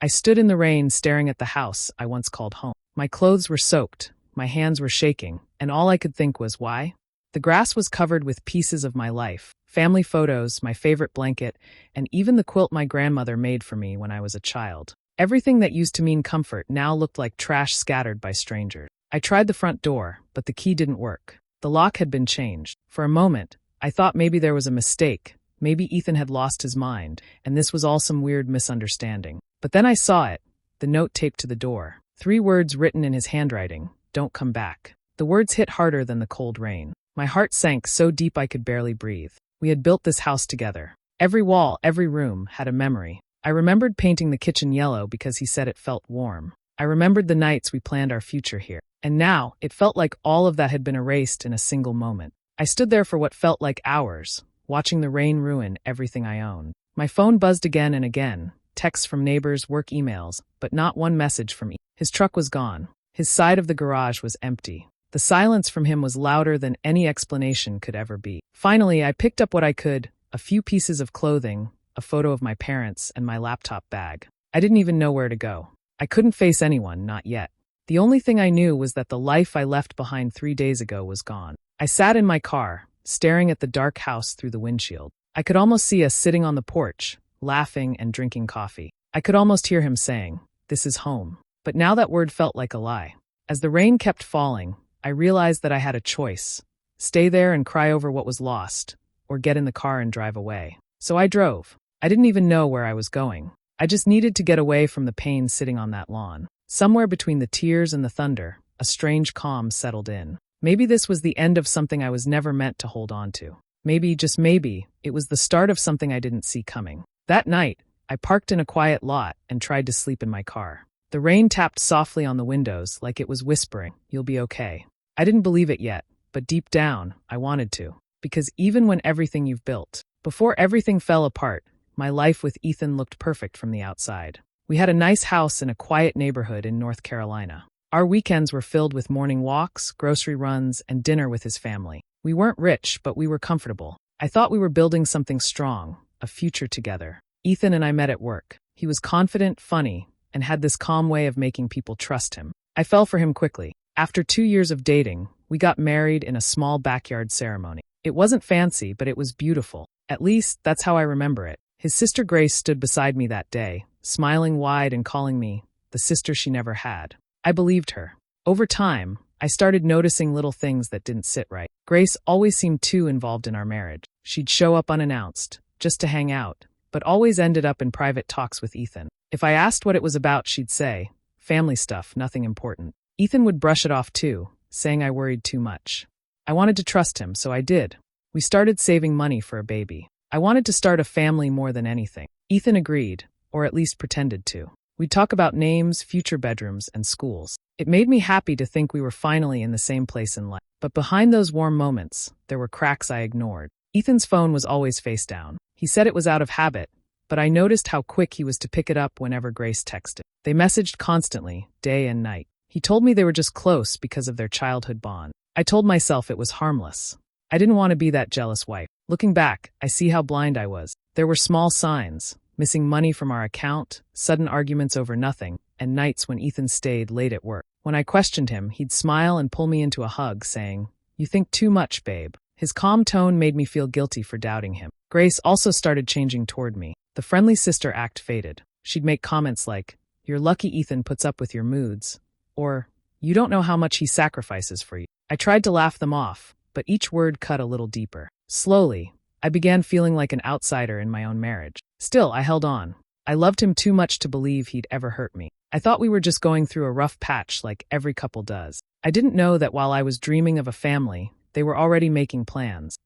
I stood in the rain staring at the house I once called home. My clothes were soaked, my hands were shaking, and all I could think was why? The grass was covered with pieces of my life, family photos, my favorite blanket, and even the quilt my grandmother made for me when I was a child. Everything that used to mean comfort now looked like trash scattered by strangers. I tried the front door, but the key didn't work. The lock had been changed. For a moment, I thought maybe there was a mistake. Maybe Ethan had lost his mind, and this was all some weird misunderstanding. But then I saw it, the note taped to the door. 3 words written in his handwriting, "Don't come back." The words hit harder than the cold rain. My heart sank so deep I could barely breathe. We had built this house together. Every wall, every room had a memory. I remembered painting the kitchen yellow because he said it felt warm. I remembered the nights we planned our future here. And now, it felt like all of that had been erased in a single moment. I stood there for what felt like hours, watching the rain ruin everything I owned. My phone buzzed again and again, texts from neighbors, work emails, but not one message from Ethan. His truck was gone. His side of the garage was empty. The silence from him was louder than any explanation could ever be. Finally, I picked up what I could, a few pieces of clothing, a photo of my parents, and my laptop bag. I didn't even know where to go. I couldn't face anyone, not yet. The only thing I knew was that the life I left behind 3 days ago was gone. I sat in my car, staring at the dark house through the windshield. I could almost see us sitting on the porch, laughing and drinking coffee. I could almost hear him saying, "This is home." But now that word felt like a lie. As the rain kept falling, I realized that I had a choice: stay there and cry over what was lost, or get in the car and drive away. So I drove. I didn't even know where I was going. I just needed to get away from the pain sitting on that lawn. Somewhere between the tears and the thunder, a strange calm settled in. Maybe this was the end of something I was never meant to hold on to. Maybe, just maybe, it was the start of something I didn't see coming. That night, I parked in a quiet lot and tried to sleep in my car. The rain tapped softly on the windows like it was whispering, "You'll be okay." I didn't believe it yet, but deep down, I wanted to. Because even when everything you've built, before everything fell apart, my life with Ethan looked perfect from the outside. We had a nice house in a quiet neighborhood in North Carolina. Our weekends were filled with morning walks, grocery runs, and dinner with his family. We weren't rich, but we were comfortable. I thought we were building something strong, a future together. Ethan and I met at work. He was confident, funny, and had this calm way of making people trust him. I fell for him quickly. After 2 years of dating, we got married in a small backyard ceremony. It wasn't fancy, but it was beautiful. At least, that's how I remember it. His sister Grace stood beside me that day, smiling wide and calling me the sister she never had. I believed her. Over time, I started noticing little things that didn't sit right. Grace always seemed too involved in our marriage. She'd show up unannounced, just to hang out, but always ended up in private talks with Ethan. If I asked what it was about, she'd say, "Family stuff, nothing important." Ethan would brush it off too, saying I worried too much. I wanted to trust him, so I did. We started saving money for a baby. I wanted to start a family more than anything. Ethan agreed, or at least pretended to. We'd talk about names, future bedrooms, and schools. It made me happy to think we were finally in the same place in life. But behind those warm moments, there were cracks I ignored. Ethan's phone was always face down. He said it was out of habit, but I noticed how quick he was to pick it up whenever Grace texted. They messaged constantly, day and night. He told me they were just close because of their childhood bond. I told myself it was harmless. I didn't want to be that jealous wife. Looking back, I see how blind I was. There were small signs: missing money from our account, sudden arguments over nothing, and nights when Ethan stayed late at work. When I questioned him, he'd smile and pull me into a hug, saying, "You think too much, babe." His calm tone made me feel guilty for doubting him. Grace also started changing toward me. The friendly sister act faded. She'd make comments like, "You're lucky Ethan puts up with your moods," or, "You don't know how much he sacrifices for you." I tried to laugh them off, but each word cut a little deeper. Slowly, I began feeling like an outsider in my own marriage. Still, I held on. I loved him too much to believe he'd ever hurt me. I thought we were just going through a rough patch like every couple does. I didn't know that while I was dreaming of a family, they were already making plans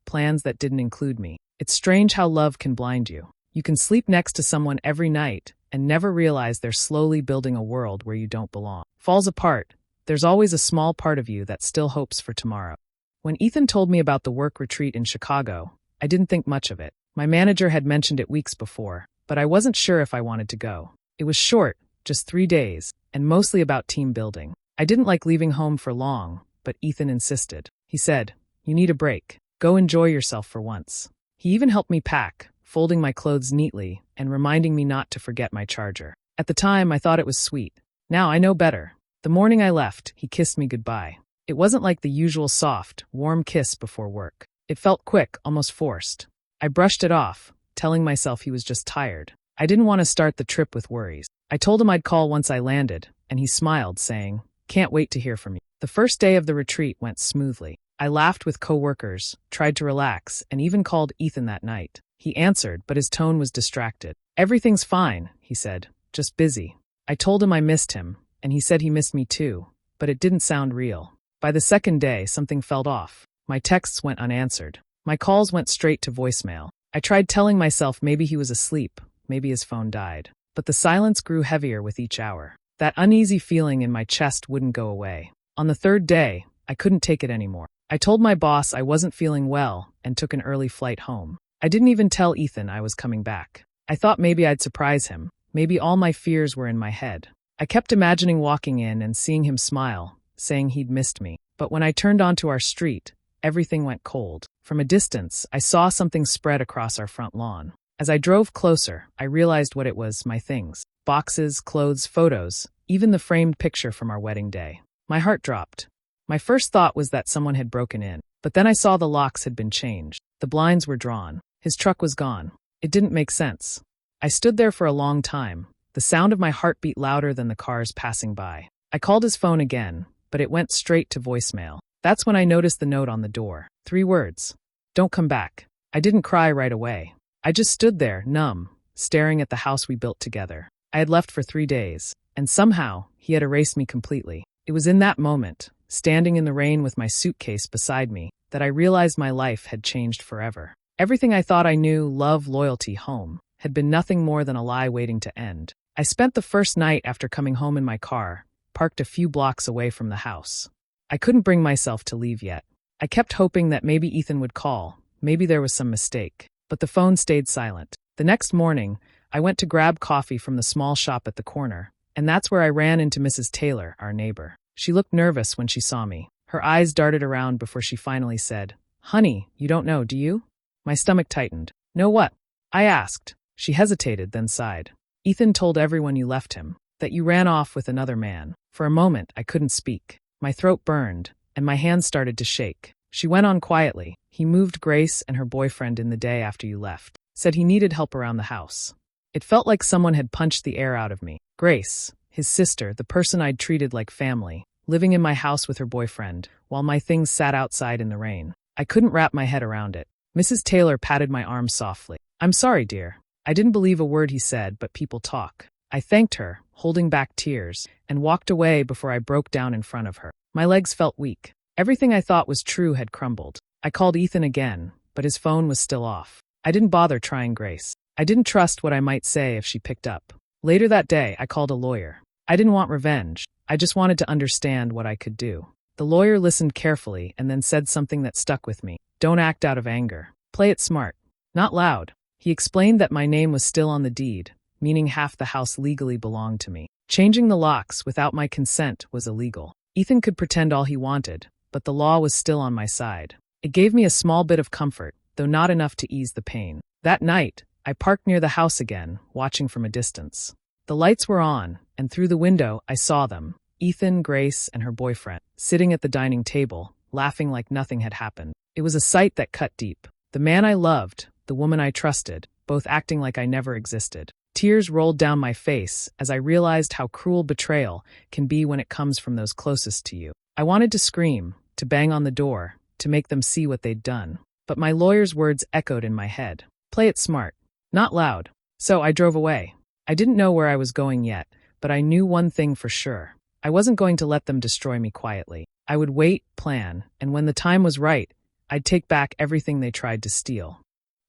that didn't include me. It's strange how love can blind you. You can sleep next to someone every night and never realize they're slowly building a world where you don't belong. Falls apart, there's always a small part of you that still hopes for tomorrow. When Ethan told me about the work retreat in Chicago, I didn't think much of it. My manager had mentioned it weeks before, but I wasn't sure if I wanted to go. It was short, just 3 days, and mostly about team building. I didn't like leaving home for long, but Ethan insisted. He said, "You need a break. Go enjoy yourself for once." He even helped me pack, folding my clothes neatly and reminding me not to forget my charger. At the time, I thought it was sweet. Now I know better. The morning I left, he kissed me goodbye. It wasn't like the usual soft, warm kiss before work. It felt quick, almost forced. I brushed it off, telling myself he was just tired. I didn't want to start the trip with worries. I told him I'd call once I landed, and he smiled, saying, "Can't wait to hear from you." The first day of the retreat went smoothly. I laughed with coworkers, tried to relax, and even called Ethan that night. He answered, but his tone was distracted. "Everything's fine," he said, "just busy." I told him I missed him, and he said he missed me too, but it didn't sound real. By the second day, something felt off. My texts went unanswered. My calls went straight to voicemail. I tried telling myself maybe he was asleep, maybe his phone died. But the silence grew heavier with each hour. That uneasy feeling in my chest wouldn't go away. On the third day, I couldn't take it anymore. I told my boss I wasn't feeling well and took an early flight home. I didn't even tell Ethan I was coming back. I thought maybe I'd surprise him. Maybe all my fears were in my head. I kept imagining walking in and seeing him smile, saying he'd missed me. But when I turned onto our street, everything went cold. From a distance, I saw something spread across our front lawn. As I drove closer, I realized what it was: my things. Boxes, clothes, photos, even the framed picture from our wedding day. My heart dropped. My first thought was that someone had broken in, but then I saw the locks had been changed. The blinds were drawn. His truck was gone. It didn't make sense. I stood there for a long time. The sound of my heart beat louder than the cars passing by. I called his phone again, but it went straight to voicemail. That's when I noticed the note on the door. 3 words. "Don't come back." I didn't cry right away. I just stood there, numb, staring at the house we built together. I had left for 3 days, and somehow he had erased me completely. It was in that moment, standing in the rain with my suitcase beside me, that I realized my life had changed forever. Everything I thought I knew, love, loyalty, home, had been nothing more than a lie waiting to end. I spent the first night after coming home in my car, parked a few blocks away from the house. I couldn't bring myself to leave yet. I kept hoping that maybe Ethan would call, maybe there was some mistake, but the phone stayed silent. The next morning, I went to grab coffee from the small shop at the corner, and that's where I ran into Mrs. Taylor, our neighbor. She looked nervous when she saw me. Her eyes darted around before she finally said, "Honey, you don't know, do you?" My stomach tightened. "Know what?" I asked. She hesitated, then sighed. "Ethan told everyone you left him, that you ran off with another man." For a moment, I couldn't speak. My throat burned, and my hands started to shake. She went on quietly. "He moved Grace and her boyfriend in the day after you left. Said he needed help around the house." It felt like someone had punched the air out of me. Grace, his sister, the person I'd treated like family, living in my house with her boyfriend, while my things sat outside in the rain. I couldn't wrap my head around it. Mrs. Taylor patted my arm softly. "I'm sorry, dear." I didn't believe a word he said, but people talk. I thanked her, holding back tears, and walked away before I broke down in front of her. My legs felt weak. Everything I thought was true had crumbled. I called Ethan again, but his phone was still off. I didn't bother trying Grace. I didn't trust what I might say if she picked up. Later that day, I called a lawyer. I didn't want revenge. I just wanted to understand what I could do. The lawyer listened carefully and then said something that stuck with me. "Don't act out of anger. Play it smart. Not loud." He explained that my name was still on the deed, meaning half the house legally belonged to me. Changing the locks without my consent was illegal. Ethan could pretend all he wanted, but the law was still on my side. It gave me a small bit of comfort, though not enough to ease the pain. That night, I parked near the house again, watching from a distance. The lights were on, and through the window I saw them, Ethan, Grace, and her boyfriend, sitting at the dining table, laughing like nothing had happened. It was a sight that cut deep. The man I loved, the woman I trusted, both acting like I never existed. Tears rolled down my face as I realized how cruel betrayal can be when it comes from those closest to you. I wanted to scream, to bang on the door, to make them see what they'd done. But my lawyer's words echoed in my head. Play it smart, not loud. So I drove away. I didn't know where I was going yet, but I knew one thing for sure. I wasn't going to let them destroy me quietly. I would wait, plan, and when the time was right, I'd take back everything they tried to steal.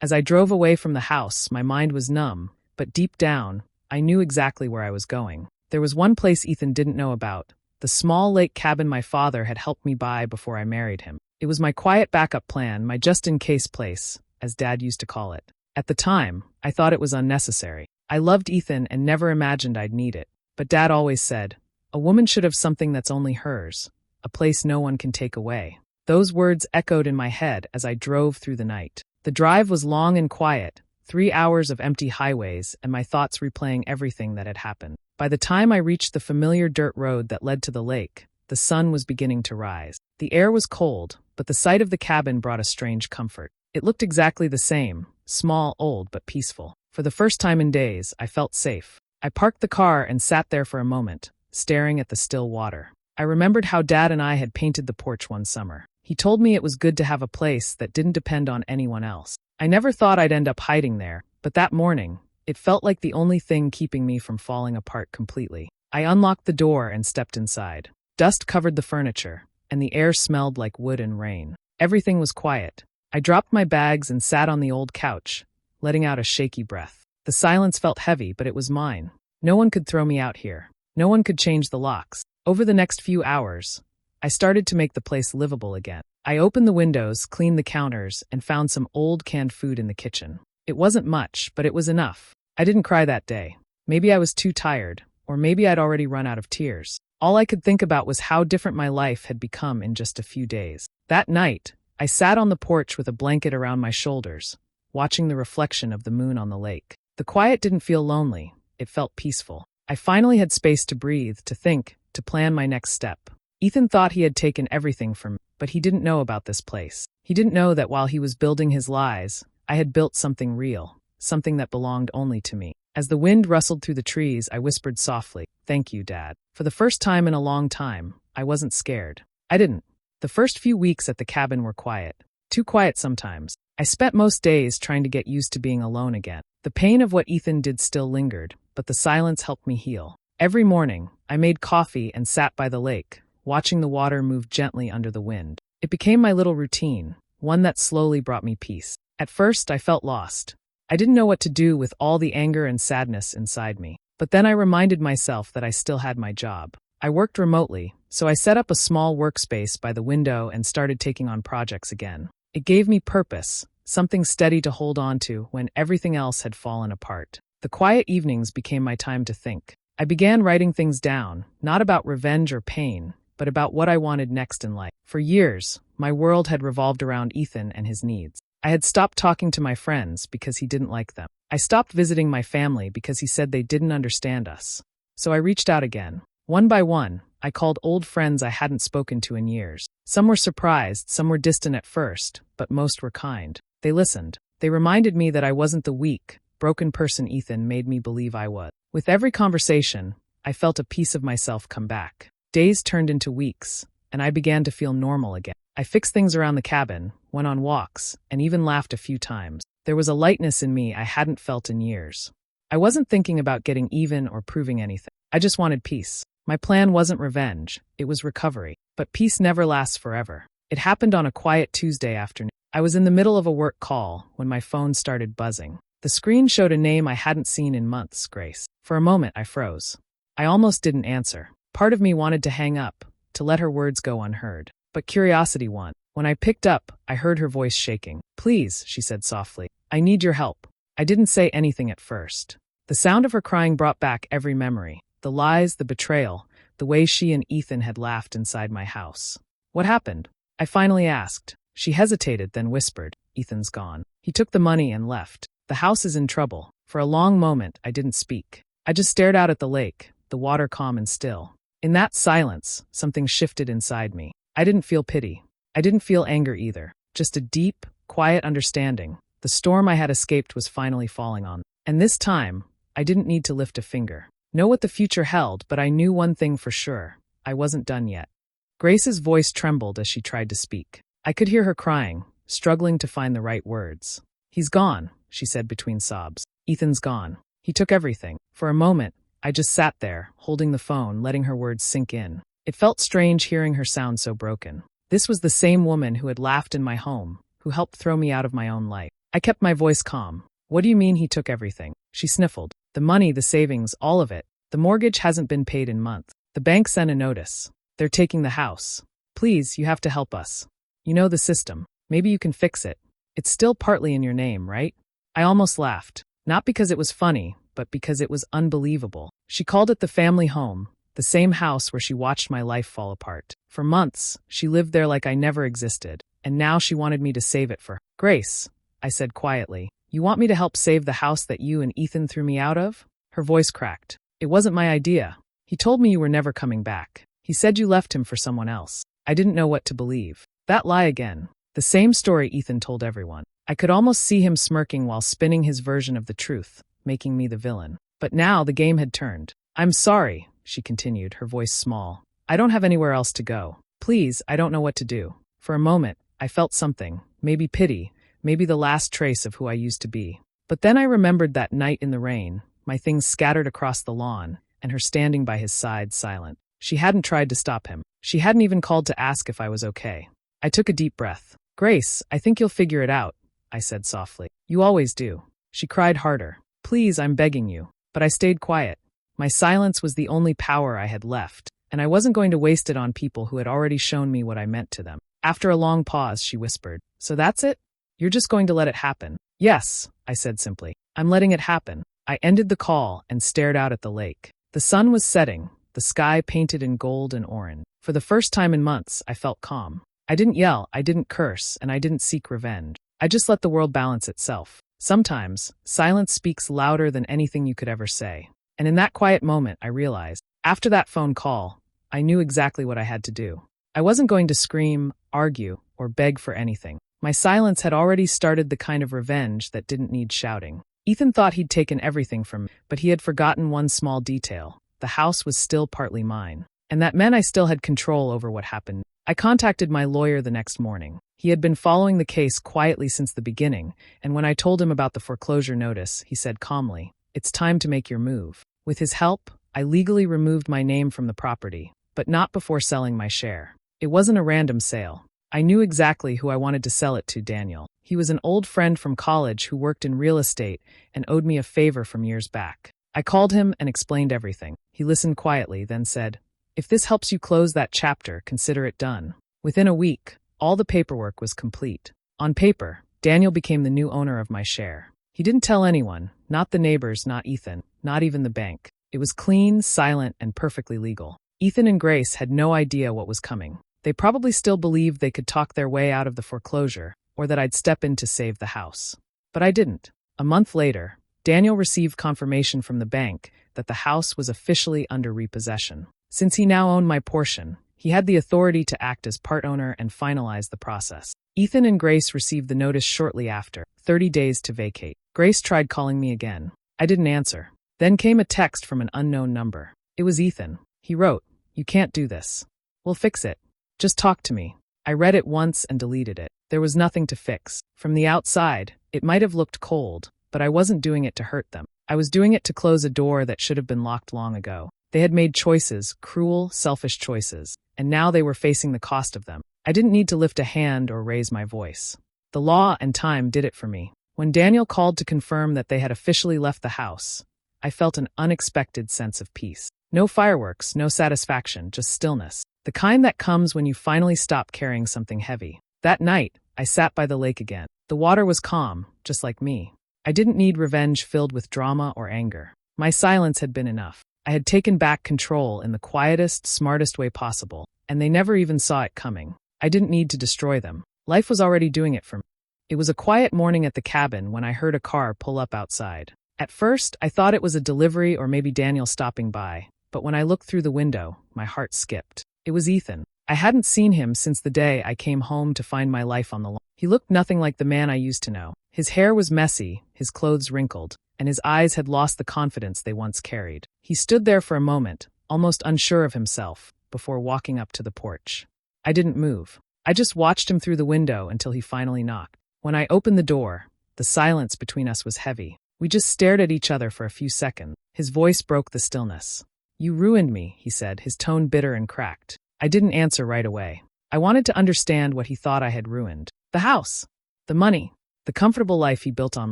As I drove away from the house, my mind was numb, but deep down, I knew exactly where I was going. There was one place Ethan didn't know about, the small lake cabin my father had helped me buy before I married him. It was my quiet backup plan, my just-in-case place, as Dad used to call it. At the time, I thought it was unnecessary. I loved Ethan and never imagined I'd need it. But Dad always said, "A woman should have something that's only hers, a place no one can take away." Those words echoed in my head as I drove through the night. The drive was long and quiet, 3 hours of empty highways and my thoughts replaying everything that had happened. By the time I reached the familiar dirt road that led to the lake, the sun was beginning to rise. The air was cold, but the sight of the cabin brought a strange comfort. It looked exactly the same, small, old, but peaceful. For the first time in days, I felt safe. I parked the car and sat there for a moment, staring at the still water. I remembered how Dad and I had painted the porch one summer. He told me it was good to have a place that didn't depend on anyone else. I never thought I'd end up hiding there, but that morning, it felt like the only thing keeping me from falling apart completely. I unlocked the door and stepped inside. Dust covered the furniture, and the air smelled like wood and rain. Everything was quiet. I dropped my bags and sat on the old couch, letting out a shaky breath. The silence felt heavy, but it was mine. No one could throw me out here. No one could change the locks. Over the next few hours, I started to make the place livable again. I opened the windows, cleaned the counters, and found some old canned food in the kitchen. It wasn't much, but it was enough. I didn't cry that day. Maybe I was too tired, or maybe I'd already run out of tears. All I could think about was how different my life had become in just a few days. That night, I sat on the porch with a blanket around my shoulders, watching the reflection of the moon on the lake. The quiet didn't feel lonely. It felt peaceful. I finally had space to breathe, to think, to plan my next step. Ethan thought he had taken everything from me, but he didn't know about this place. He didn't know that while he was building his lies, I had built something real, something that belonged only to me. As the wind rustled through the trees, I whispered softly, "Thank you, Dad." For the first time in a long time, I wasn't scared. I didn't. The first few weeks at the cabin were quiet. Too quiet sometimes. I spent most days trying to get used to being alone again. The pain of what Ethan did still lingered, but the silence helped me heal. Every morning, I made coffee and sat by the lake, watching the water move gently under the wind. It became my little routine, one that slowly brought me peace. At first, I felt lost. I didn't know what to do with all the anger and sadness inside me. But then I reminded myself that I still had my job. I worked remotely, so I set up a small workspace by the window and started taking on projects again. It gave me purpose, something steady to hold on to when everything else had fallen apart. The quiet evenings became my time to think. I began writing things down, not about revenge or pain, but about what I wanted next in life. For years, my world had revolved around Ethan and his needs. I had stopped talking to my friends because he didn't like them. I stopped visiting my family because he said they didn't understand us. So I reached out again. One by one, I called old friends I hadn't spoken to in years. Some were surprised, some were distant at first, but most were kind. They listened. They reminded me that I wasn't the weak, broken person Ethan made me believe I was. With every conversation, I felt a piece of myself come back. Days turned into weeks, and I began to feel normal again. I fixed things around the cabin, went on walks, and even laughed a few times. There was a lightness in me I hadn't felt in years. I wasn't thinking about getting even or proving anything. I just wanted peace. My plan wasn't revenge, it was recovery. But peace never lasts forever. It happened on a quiet Tuesday afternoon. I was in the middle of a work call when my phone started buzzing. The screen showed a name I hadn't seen in months, Grace. For a moment, I froze. I almost didn't answer. Part of me wanted to hang up, to let her words go unheard. But curiosity won. When I picked up, I heard her voice shaking. "Please," she said softly. "I need your help." I didn't say anything at first. The sound of her crying brought back every memory. The lies, the betrayal, the way she and Ethan had laughed inside my house. "What happened?" I finally asked. She hesitated, then whispered, "Ethan's gone. He took the money and left. The house is in trouble." For a long moment, I didn't speak. I just stared out at the lake, the water calm and still. In that silence, something shifted inside me. I didn't feel pity. I didn't feel anger either. Just a deep, quiet understanding. The storm I had escaped was finally falling on. And this time, I didn't need to lift a finger. Know what the future held, but I knew one thing for sure. I wasn't done yet. Grace's voice trembled as she tried to speak. I could hear her crying, struggling to find the right words. "He's gone," she said between sobs. "Ethan's gone. He took everything." For a moment, I just sat there, holding the phone, letting her words sink in. It felt strange hearing her sound so broken. This was the same woman who had laughed in my home, who helped throw me out of my own life. I kept my voice calm. "What do you mean he took everything?" She sniffled. "The money, the savings, all of it. The mortgage hasn't been paid in months. The bank sent a notice. They're taking the house. Please, you have to help us. You know the system. Maybe you can fix it. It's still partly in your name, right?" I almost laughed. Not because it was funny, but because it was unbelievable. She called it the family home, the same house where she watched my life fall apart. For months, she lived there like I never existed, and now she wanted me to save it for her. "Grace," I said quietly, You want me to help save the house that you and Ethan threw me out of? Her voice cracked. It wasn't my idea. He told me you were never coming back. He said you left him for someone else. I didn't know what to believe. That lie again. The same story Ethan told everyone. I could almost see him smirking while spinning his version of the truth, making me the villain. But now the game had turned. I'm sorry, she continued, her voice small. I don't have anywhere else to go. Please, I don't know what to do. For a moment, I felt something, maybe pity, maybe the last trace of who I used to be. But then I remembered that night in the rain, my things scattered across the lawn, and her standing by his side silent. She hadn't tried to stop him. She hadn't even called to ask if I was okay. I took a deep breath. Grace, I think you'll figure it out, I said softly. You always do. She cried harder. Please, I'm begging you. But I stayed quiet. My silence was the only power I had left, and I wasn't going to waste it on people who had already shown me what I meant to them. After a long pause, she whispered, So that's it? You're just going to let it happen? Yes, I said simply. I'm letting it happen. I ended the call and stared out at the lake. The sun was setting, the sky painted in gold and orange. For the first time in months, I felt calm. I didn't yell, I didn't curse, and I didn't seek revenge. I just let the world balance itself. Sometimes, silence speaks louder than anything you could ever say. And in that quiet moment, I realized, after that phone call, I knew exactly what I had to do. I wasn't going to scream, argue, or beg for anything. My silence had already started the kind of revenge that didn't need shouting. Ethan thought he'd taken everything from me, but he had forgotten one small detail. The house was still partly mine. And that meant I still had control over what happened. I contacted my lawyer the next morning. He had been following the case quietly since the beginning, and when I told him about the foreclosure notice, he said calmly, It's time to make your move. With his help, I legally removed my name from the property, but not before selling my share. It wasn't a random sale. I knew exactly who I wanted to sell it to, Daniel. He was an old friend from college who worked in real estate and owed me a favor from years back. I called him and explained everything. He listened quietly, then said, If this helps you close that chapter, consider it done. Within a week, all the paperwork was complete. On paper, Daniel became the new owner of my share. He didn't tell anyone, not the neighbors, not Ethan, not even the bank. It was clean, silent, and perfectly legal. Ethan and Grace had no idea what was coming. They probably still believed they could talk their way out of the foreclosure, or that I'd step in to save the house. But I didn't. A month later, Daniel received confirmation from the bank that the house was officially under repossession. Since he now owned my portion, he had the authority to act as part owner and finalize the process. Ethan and Grace received the notice shortly after, 30 days to vacate. Grace tried calling me again. I didn't answer. Then came a text from an unknown number. It was Ethan. He wrote, You can't do this. We'll fix it. Just talk to me. I read it once and deleted it. There was nothing to fix. From the outside, it might have looked cold, but I wasn't doing it to hurt them. I was doing it to close a door that should have been locked long ago. They had made choices, cruel, selfish choices, and now they were facing the cost of them. I didn't need to lift a hand or raise my voice. The law and time did it for me. When Daniel called to confirm that they had officially left the house, I felt an unexpected sense of peace. No fireworks, no satisfaction, just stillness. The kind that comes when you finally stop carrying something heavy. That night, I sat by the lake again. The water was calm, just like me. I didn't need revenge filled with drama or anger. My silence had been enough. I had taken back control in the quietest, smartest way possible, and they never even saw it coming. I didn't need to destroy them. Life was already doing it for me. It was a quiet morning at the cabin when I heard a car pull up outside. At first, I thought it was a delivery or maybe Daniel stopping by, but when I looked through the window, my heart skipped. It was Ethan. I hadn't seen him since the day I came home to find my life on the lawn. He looked nothing like the man I used to know. His hair was messy, his clothes wrinkled, and his eyes had lost the confidence they once carried. He stood there for a moment, almost unsure of himself, before walking up to the porch. I didn't move. I just watched him through the window until he finally knocked. When I opened the door, the silence between us was heavy. We just stared at each other for a few seconds. His voice broke the stillness. You ruined me, he said, his tone bitter and cracked. I didn't answer right away. I wanted to understand what he thought I had ruined. The house. The money. The comfortable life he built on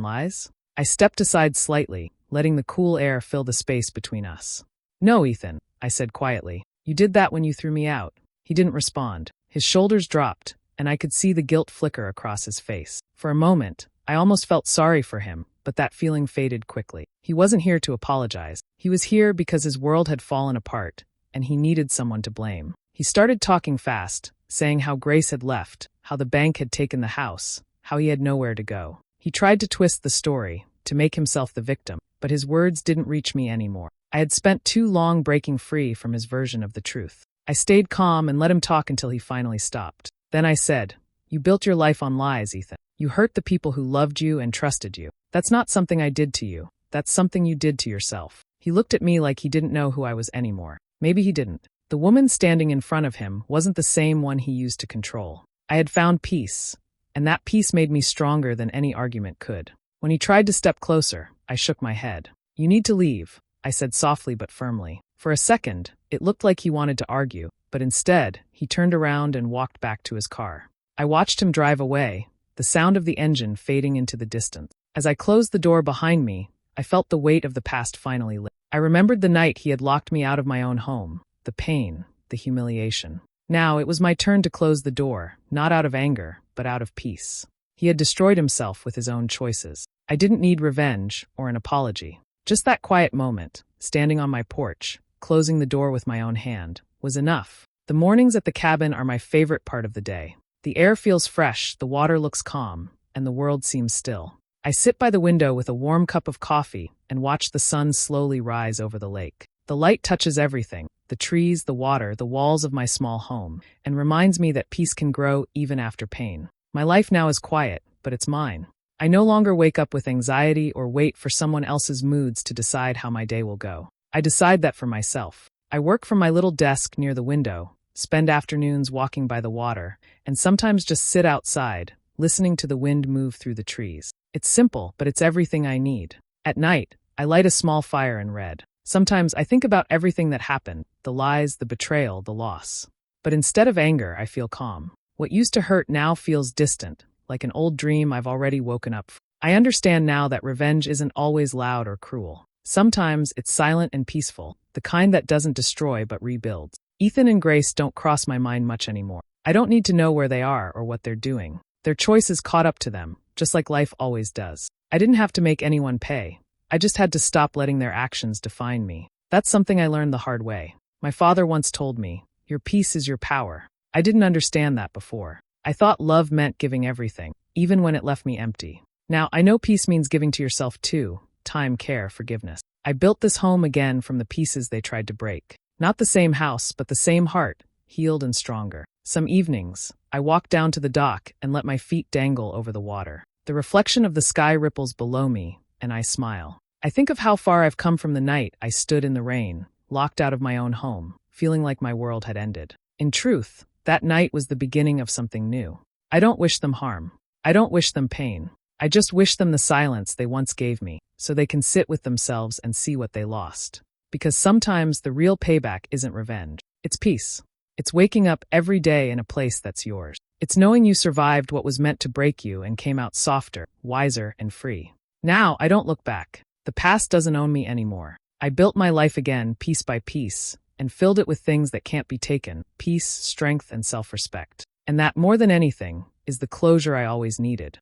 lies. I stepped aside slightly, letting the cool air fill the space between us. No, Ethan, I said quietly. You did that when you threw me out. He didn't respond. His shoulders dropped, and I could see the guilt flicker across his face. For a moment, I almost felt sorry for him, but that feeling faded quickly. He wasn't here to apologize. He was here because his world had fallen apart, and he needed someone to blame. He started talking fast, saying how Grace had left, how the bank had taken the house, how he had nowhere to go. He tried to twist the story, to make himself the victim, but his words didn't reach me anymore. I had spent too long breaking free from his version of the truth. I stayed calm and let him talk until he finally stopped. Then I said, "You built your life on lies, Ethan. You hurt the people who loved you and trusted you. That's not something I did to you. That's something you did to yourself." He looked at me like he didn't know who I was anymore. Maybe he didn't. The woman standing in front of him wasn't the same one he used to control. I had found peace, and that peace made me stronger than any argument could. When he tried to step closer, I shook my head. "You need to leave," I said softly but firmly. For a second, it looked like he wanted to argue, but instead, he turned around and walked back to his car. I watched him drive away, the sound of the engine fading into the distance. As I closed the door behind me, I felt the weight of the past finally lift. I remembered the night he had locked me out of my own home, the pain, the humiliation. Now it was my turn to close the door, not out of anger, but out of peace. He had destroyed himself with his own choices. I didn't need revenge or an apology. Just that quiet moment, standing on my porch, closing the door with my own hand, was enough. The mornings at the cabin are my favorite part of the day. The air feels fresh, the water looks calm, and the world seems still. I sit by the window with a warm cup of coffee and watch the sun slowly rise over the lake. The light touches everything, the trees, the water, the walls of my small home, and reminds me that peace can grow even after pain. My life now is quiet, but it's mine. I no longer wake up with anxiety or wait for someone else's moods to decide how my day will go. I decide that for myself. I work from my little desk near the window, spend afternoons walking by the water, and sometimes just sit outside, listening to the wind move through the trees. It's simple, but it's everything I need. At night, I light a small fire and read. Sometimes I think about everything that happened, the lies, the betrayal, the loss. But instead of anger, I feel calm. What used to hurt now feels distant, like an old dream I've already woken up from. I understand now that revenge isn't always loud or cruel. Sometimes it's silent and peaceful, the kind that doesn't destroy but rebuilds. Ethan and Grace don't cross my mind much anymore. I don't need to know where they are or what they're doing. Their choices caught up to them, just like life always does. I didn't have to make anyone pay. I just had to stop letting their actions define me. That's something I learned the hard way. My father once told me, "Your peace is your power." I didn't understand that before. I thought love meant giving everything, even when it left me empty. Now, I know peace means giving to yourself too, time, care, forgiveness. I built this home again from the pieces they tried to break. Not the same house, but the same heart, healed and stronger. Some evenings, I walk down to the dock and let my feet dangle over the water. The reflection of the sky ripples below me, and I smile. I think of how far I've come from the night I stood in the rain, locked out of my own home, feeling like my world had ended. In truth, that night was the beginning of something new. I don't wish them harm. I don't wish them pain. I just wish them the silence they once gave me, so they can sit with themselves and see what they lost. Because sometimes the real payback isn't revenge. It's peace. It's waking up every day in a place that's yours. It's knowing you survived what was meant to break you and came out softer, wiser, and free. Now, I don't look back. The past doesn't own me anymore. I built my life again, piece by piece, and filled it with things that can't be taken: peace, strength, and self-respect. And that, more than anything, is the closure I always needed.